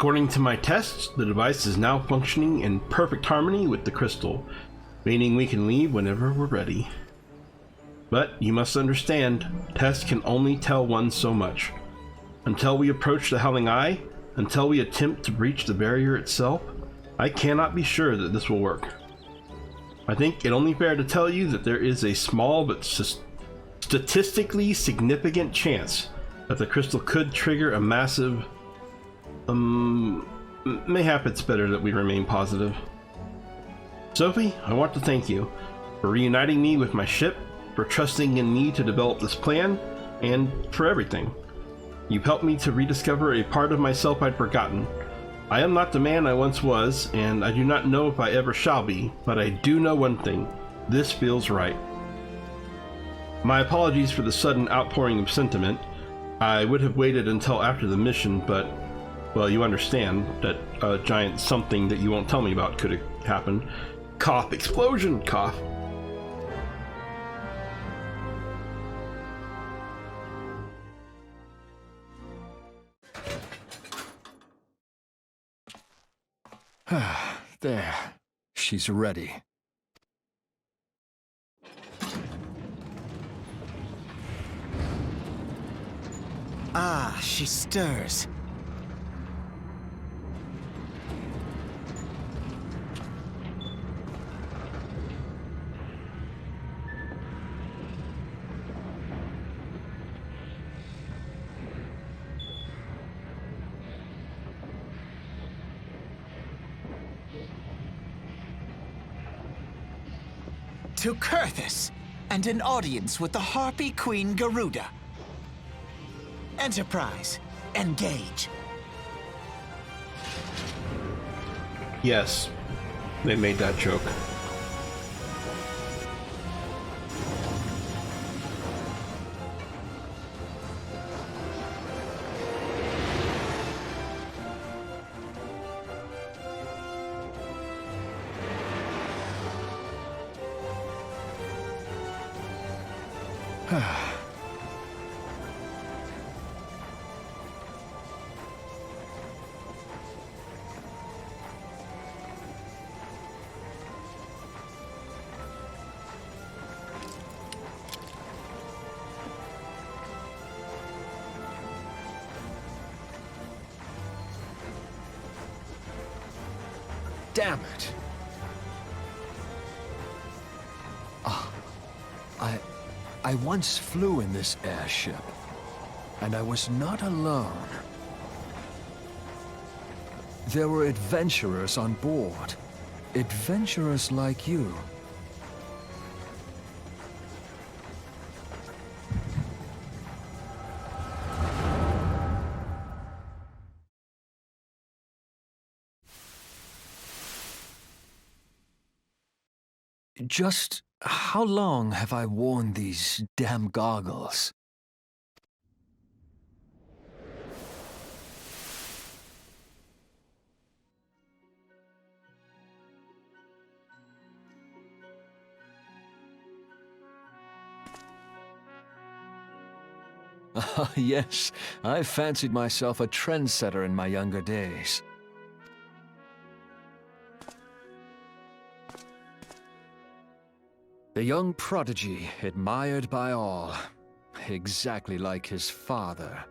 According to my tests, the device is now functioning in perfect harmony with the crystal, meaning we can leave whenever we're ready. But you must understand, tests can only tell one so much. Until we approach the Howling Eye, until we attempt to breach the barrier itself, I cannot be sure that this will work. I think it only fair to tell you that there is a small but statistically significant chance that the crystal could trigger a massive... mayhap it's better that we remain positive. Sophie, I want to thank you for reuniting me with my ship, for trusting in me to develop this plan, and for everything. You've helped me to rediscover a part of myself I'd forgotten. I am not the man I once was, and I do not know if I ever shall be, but I do know one thing. This feels right. My apologies for the sudden outpouring of sentiment. I would have waited until after the mission, but, well, you understand that a giant something that you won't tell me about could have happened. Cough, explosion, cough. There. She's ready. Ah, she stirs. To Kurthus, and an audience with the Harpy Queen Garuda. Enterprise, engage. Yes, they made that joke. Damn it. I once flew in this airship, and I was not alone. There were adventurers on board. Adventurers like you. Just how long have I worn these damn goggles? Yes, I fancied myself a trendsetter in my younger days. The young prodigy, admired by all, exactly like his father.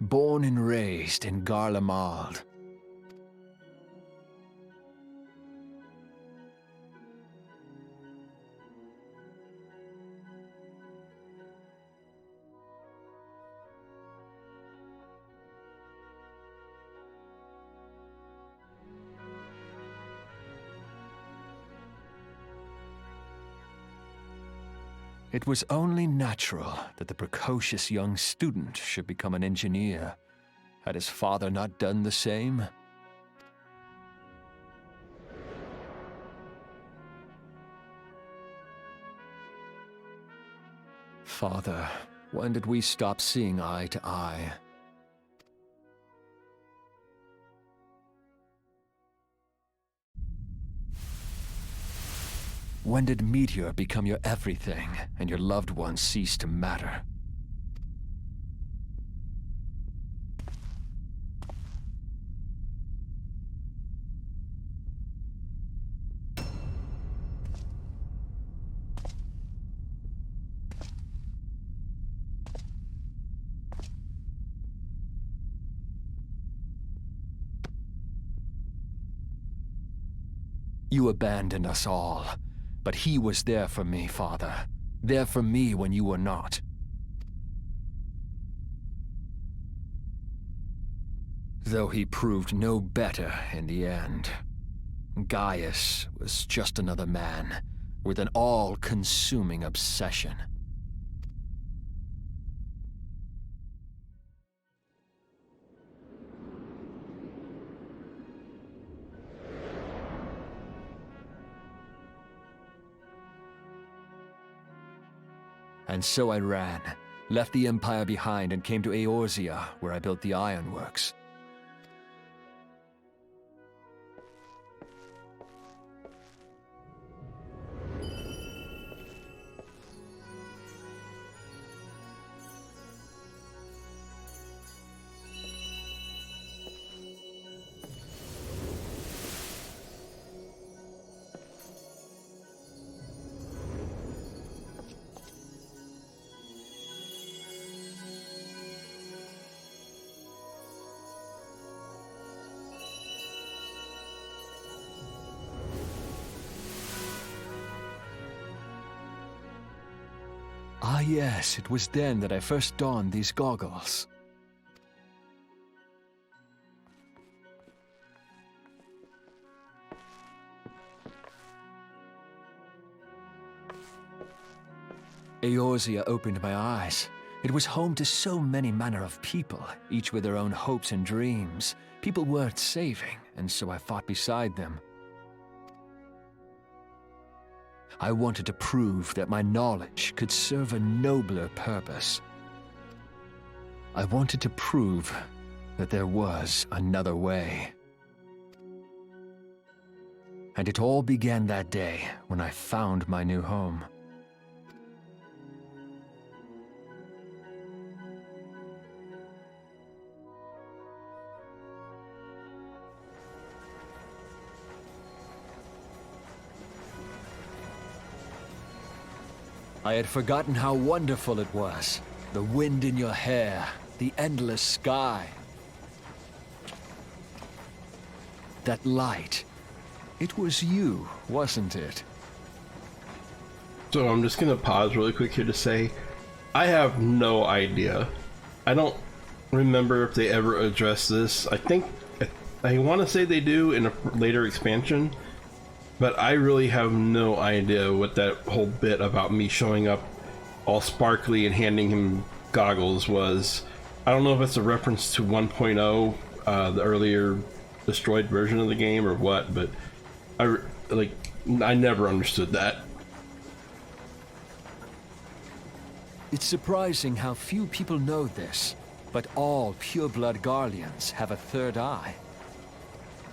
Born and raised in Garlemald. It was only natural that the precocious young student should become an engineer. Had his father not done the same? Father, when did we stop seeing eye to eye? When did Meteor become your everything, and your loved ones cease to matter? You abandoned us all, but he was there for me, Father. There for me when you were not. Though he proved no better in the end. Gaius was just another man, with an all-consuming obsession. And so I ran, left the Empire behind and came to Eorzea, where I built the ironworks. Ah yes, it was then that I first donned these goggles. Eorzea opened my eyes. It was home to so many manner of people, each with their own hopes and dreams. People worth saving, and so I fought beside them. I wanted to prove that my knowledge could serve a nobler purpose. I wanted to prove that there was another way. And it all began that day when I found my new home. I had forgotten how wonderful it was. The wind in your hair, the endless sky. That light. It was you, wasn't it? So I'm just gonna pause really quick here to say, I have no idea. I don't remember if they ever addressed this. I want to say they do in a later expansion. But I really have no idea what that whole bit about me showing up all sparkly and handing him goggles was. I don't know if it's a reference to 1.0, the earlier destroyed version of the game, or what, but I never understood that. It's surprising how few people know this, but all pureblood Garleans have a third eye.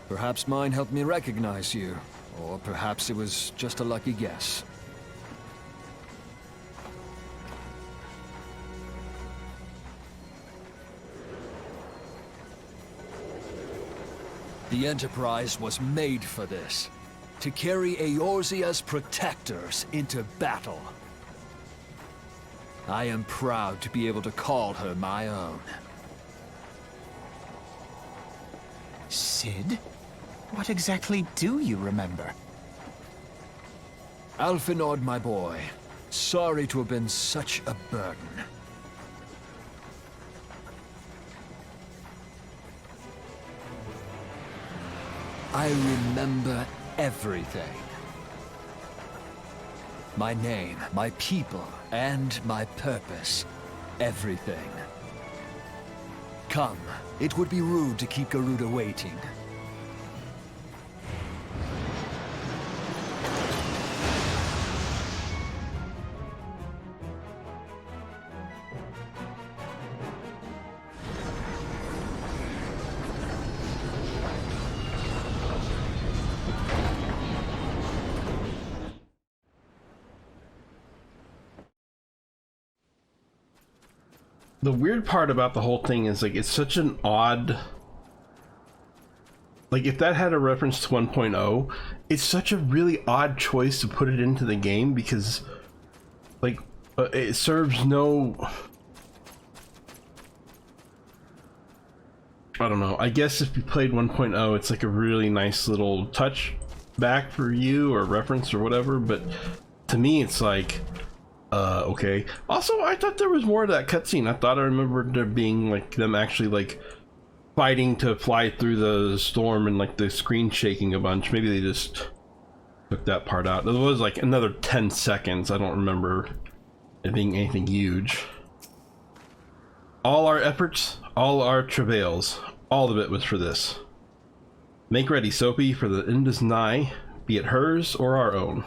Perhaps mine helped me recognize you. Or perhaps it was just a lucky guess. The Enterprise was made for this. To carry Eorzea's protectors into battle. I am proud to be able to call her my own. Sid? What exactly do you remember? Alphinaud, my boy. Sorry to have been such a burden. I remember everything. My name, my people, and my purpose. Everything. Come, it would be rude to keep Garuda waiting. the weird part about the whole thing is like it's such an odd, like if that had a reference to 1.0, it's such a really odd choice to put it into the game because like it serves no, I don't know, I guess if you played 1.0 it's like a really nice little touch back for you or reference or whatever, but to me it's like okay. Also, I thought there was more to that cutscene. I thought I remembered there being like them actually like fighting to fly through the storm and like the screen shaking a bunch. Maybe they just took that part out. There was like another 10 seconds. I don't remember it being anything huge. All our efforts, all our travails, all of it was for this. Make ready, Soapy, for the end is nigh, be it hers or our own.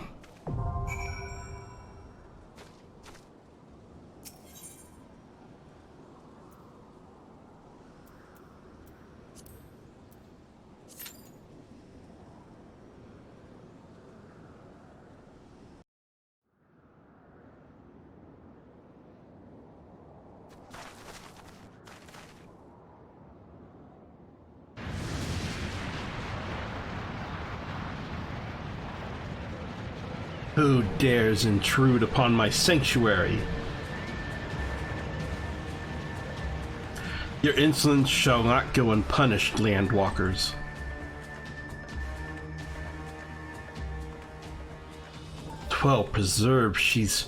Who dares intrude upon my sanctuary? Your insolence shall not go unpunished, landwalkers. Well preserved, she's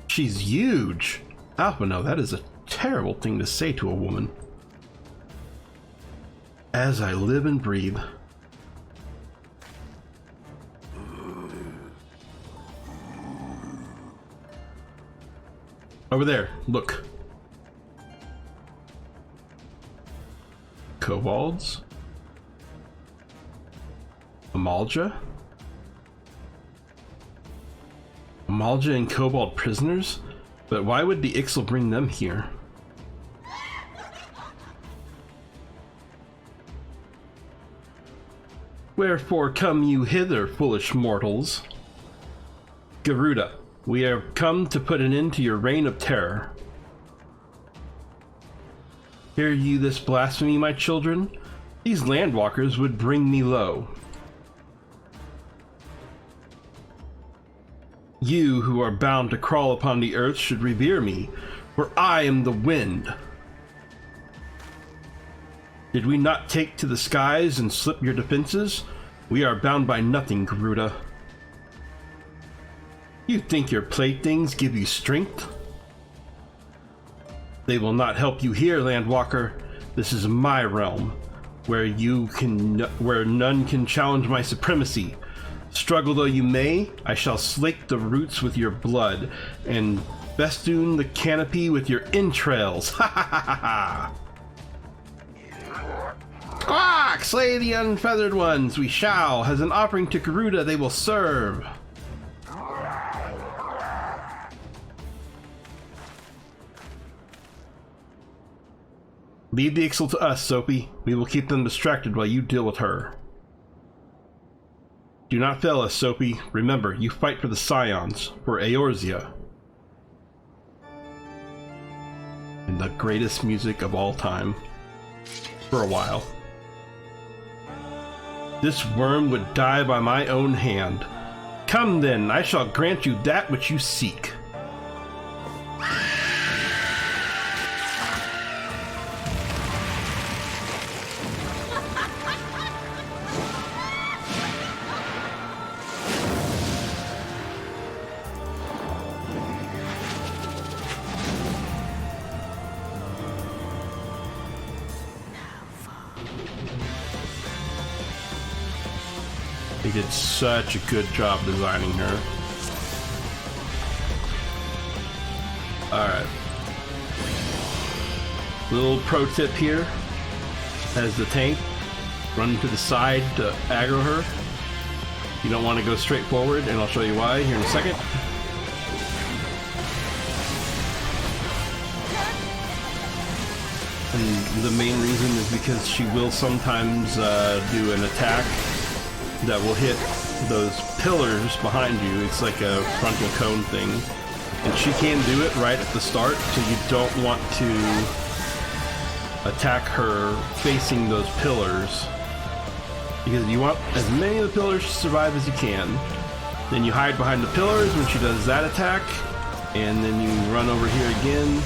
huge. Alpha, no, that is a terrible thing to say to a woman. As I live and breathe. Over there, look. Kobolds? Amalja? Amalja and Kobold prisoners? But why would the Ixal bring them here? Wherefore come you hither, foolish mortals? Garuda, we have come to put an end to your reign of terror. Hear you this blasphemy, my children? These landwalkers would bring me low. You who are bound to crawl upon the earth should revere me, for I am the wind. Did we not take to the skies and slip your defenses? We are bound by nothing, Garuda. You think your playthings give you strength? They will not help you here, Landwalker. This is my realm, where none can challenge my supremacy. Struggle though you may, I shall slake the roots with your blood, and festoon the canopy with your entrails. Ha ha ha ha ha! Quack! Slay the unfeathered ones, we shall. As an offering to Garuda, they will serve. Leave the Ixal to us, Soapy. We will keep them distracted while you deal with her. Do not fail us, Soapy. Remember, you fight for the Scions, for Eorzea. And the greatest music of all time. For a while. This worm would die by my own hand. Come then, I shall grant you that which you seek. They did such a good job designing her. Alright. Little pro tip here. As the tank, run to the side to aggro her. You don't want to go straight forward, and I'll show you why here in a second. And the main reason is because she will sometimes do an attack that will hit those pillars behind you. It's like a frontal cone thing. And she can do it right at the start, so you don't want to attack her facing those pillars, because you want as many of the pillars to survive as you can. Then you hide behind the pillars when she does that attack, and then you run over here again.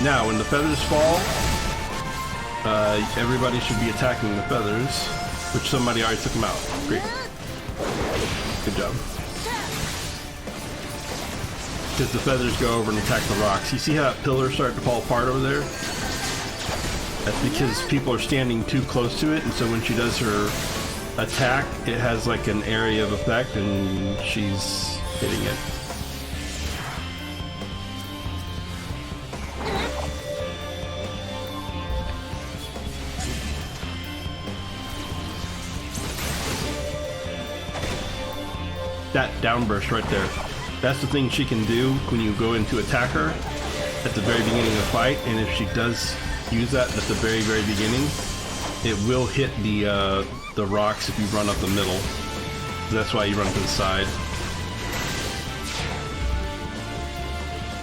Now, when the feathers fall, everybody should be attacking the feathers, which somebody already took them out. Great. Good job. Because the feathers go over and attack the rocks. You see how that pillar started to fall apart over there? That's because people are standing too close to it, and so when she does her attack, it has like an area of effect, and she's hitting it. That downburst right there. That's the thing she can do when you go in to attack her at the very beginning of the fight, and if she does use that at the very, very beginning, it will hit the rocks if you run up the middle. So that's why you run to the side.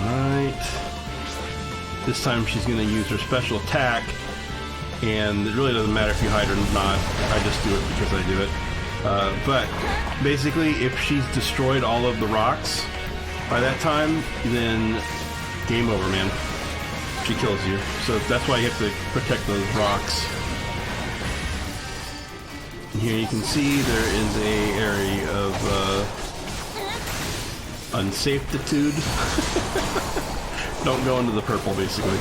Alright. This time she's going to use her special attack, and it really doesn't matter if you hide or not. I just do it because I do it. But basically, if she's destroyed all of the rocks by that time, then game over, man. She kills you. So that's why you have to protect those rocks. And here you can see there is a area of unsafetitude. Don't go into the purple, basically.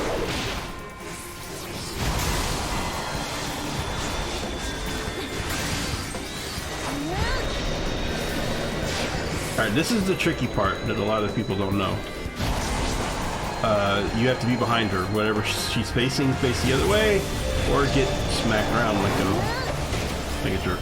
Alright, this is the tricky part that a lot of people don't know. You have to be behind her. Whatever she's facing, face the other way, or get smacked around like a jerk.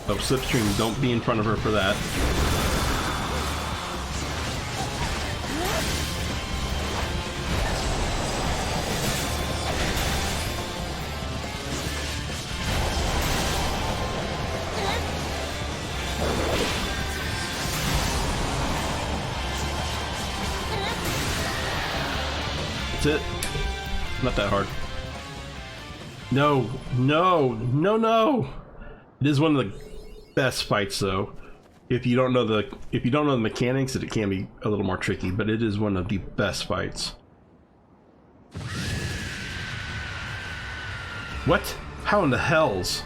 Oh, Slipstream, don't be in front of her for that. It. Not that hard. No. It is one of the best fights, though. If you don't know the mechanics, it can be a little more tricky, but it is one of the best fights. What? How in the hells?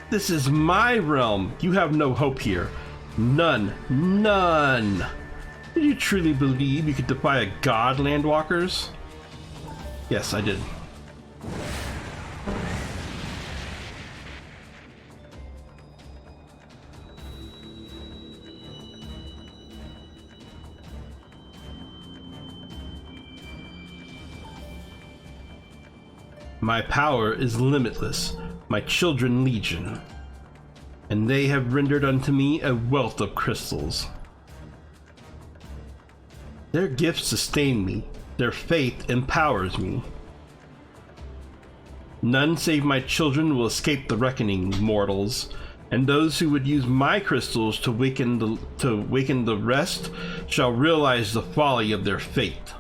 This is my realm. You have no hope here. None. Did you truly believe you could defy a god, Landwalkers? Yes, I did. My power is limitless, my children legion, and they have rendered unto me a wealth of crystals. Their gifts sustain me, their faith empowers me. None save my children will escape the reckoning, mortals, and those who would use my crystals to waken the rest shall realize the folly of their fate.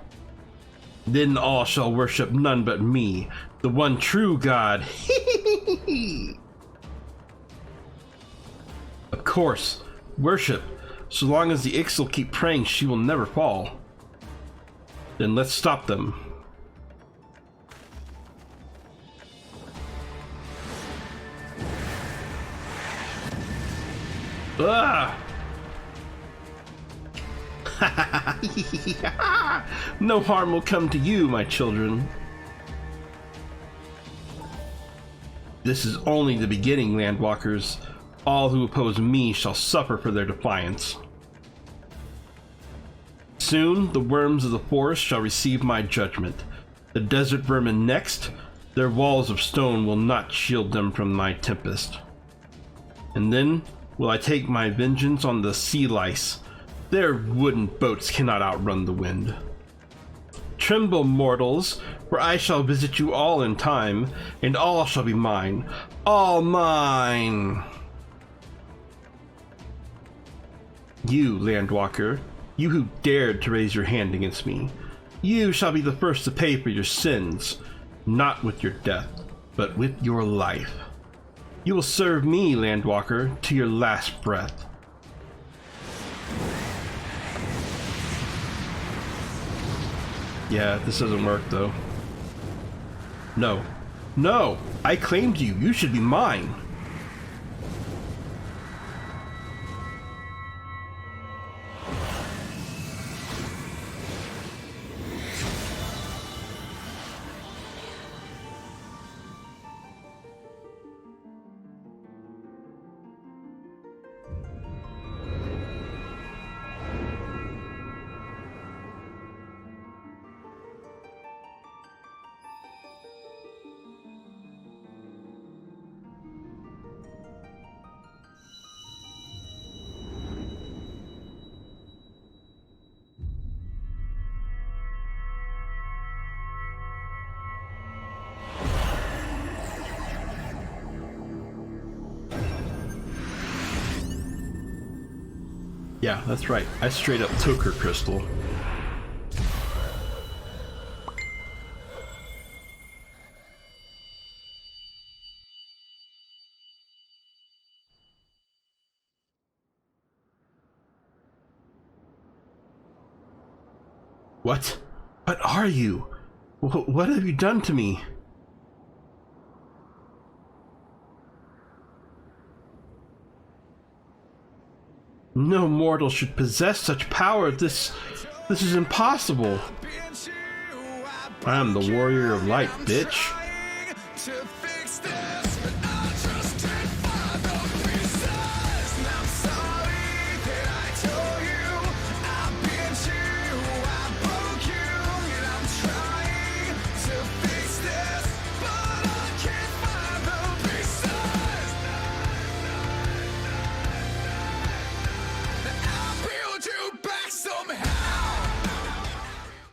Then all shall worship none but me, the one true God. Of course, worship. So long as the Ixal keep praying, she will never fall. Then let's stop them. Ah! No harm will come to you, my children. This is only the beginning, Landwalkers. All who oppose me shall suffer for their defiance. Soon, the worms of the forest shall receive my judgment. The desert vermin next, their walls of stone will not shield them from my tempest. And then, will I take my vengeance on the sea lice. Their wooden boats cannot outrun the wind. Tremble, mortals, for I shall visit you all in time, and all shall be mine. All mine! You, Landwalker, you who dared to raise your hand against me, you shall be the first to pay for your sins, not with your death, but with your life. You will serve me, Landwalker, to your last breath. Yeah, this doesn't work though. No. No! I claimed you! You should be mine! Yeah, that's right. I straight up took her crystal. What? What are you? What have you done to me? No mortal should possess such power. This is impossible. I am the warrior of light, bitch.